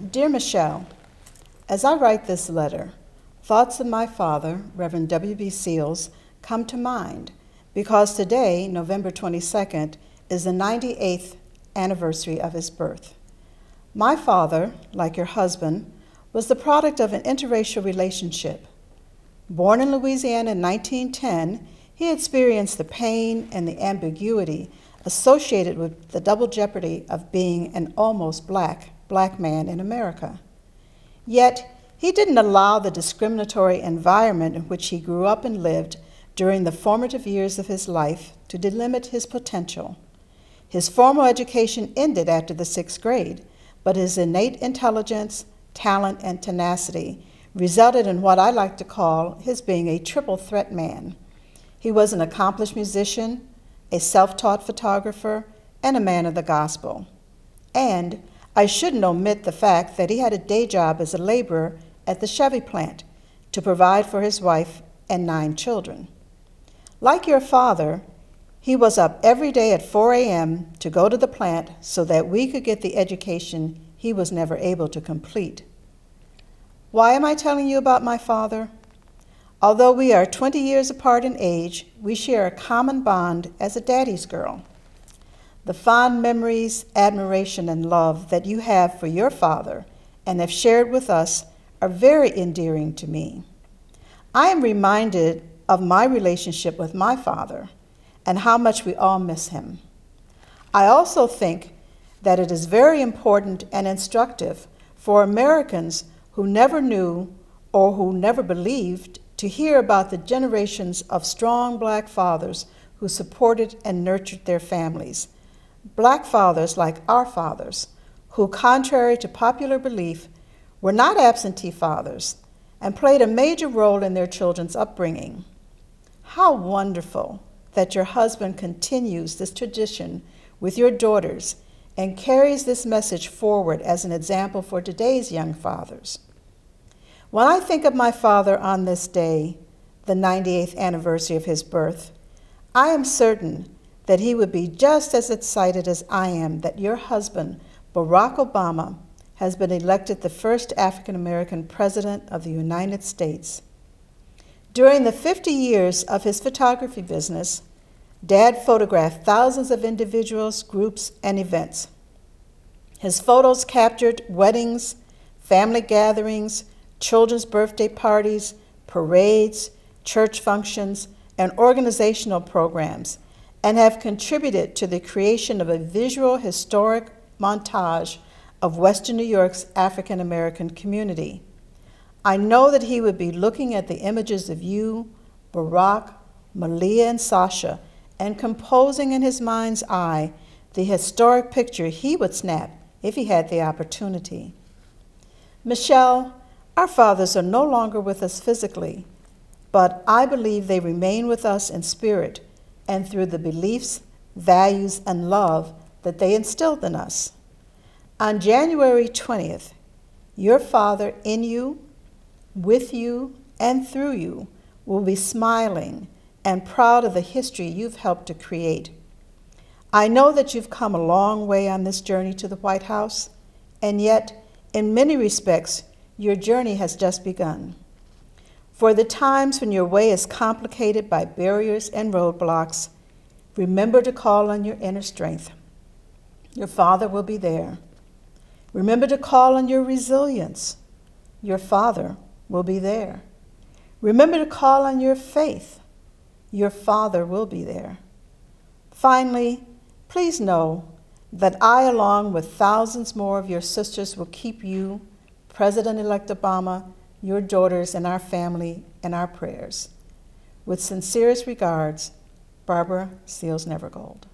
Dear Michelle, as I write this letter, thoughts of my father, Reverend W.B. Seals, come to mind because today, November 22nd, is the 98th anniversary of his birth. My father, like your husband, was the product of an interracial relationship. Born in Louisiana in 1910, he experienced the pain and the ambiguity associated with the double jeopardy of being an almost black man in America. Yet, he didn't allow the discriminatory environment in which he grew up and lived during the formative years of his life to delimit his potential. His formal education ended after the 6th grade, but his innate intelligence, talent, and tenacity resulted in what I like to call his being a triple threat man. He was an accomplished musician, a self-taught photographer, and a man of the gospel. And I shouldn't omit the fact that he had a day job as a laborer at the Chevy plant to provide for his wife and 9 children. Like your father, he was up every day at 4 a.m. to go to the plant so that we could get the education he was never able to complete. Why am I telling you about my father? Although we are 20 years apart in age, we share a common bond as a daddy's girl. The fond memories, admiration, and love that you have for your father and have shared with us are very endearing to me. I am reminded of my relationship with my father and how much we all miss him. I also think that it is very important and instructive for Americans who never knew or who never believed to hear about the generations of strong black fathers who supported and nurtured their families. Black fathers like our fathers, who, contrary to popular belief, were not absentee fathers and played a major role in their children's upbringing. How wonderful that your husband continues this tradition with your daughters and carries this message forward as an example for today's young fathers. When I think of my father on this day, the 98th anniversary of his birth, I am certain that he would be just as excited as I am that your husband, Barack Obama, has been elected the first African-American president of the United States. During the 50 years of his photography business, Dad photographed thousands of individuals, groups, and events. His photos captured weddings, family gatherings, children's birthday parties, parades, church functions, and organizational programs, and have contributed to the creation of a visual historic montage of Western New York's African American community. I know that he would be looking at the images of you, Barack, Malia, and Sasha, and composing in his mind's eye the historic picture he would snap if he had the opportunity. Michelle, our fathers are no longer with us physically, but I believe they remain with us in spirit and through the beliefs, values, and love that they instilled in us. On January 20th, your father in you, with you, and through you will be smiling and proud of the history you've helped to create. I know that you've come a long way on this journey to the White House, and yet, in many respects, your journey has just begun. For the times when your way is complicated by barriers and roadblocks, remember to call on your inner strength. Your father will be there. Remember to call on your resilience. Your father will be there. Remember to call on your faith. Your father will be there. Finally, please know that I, along with thousands more of your sisters, will keep you, President-elect Obama, your daughters, and our family in our prayers. With sincerest regards, Barbara Seals Nevergold.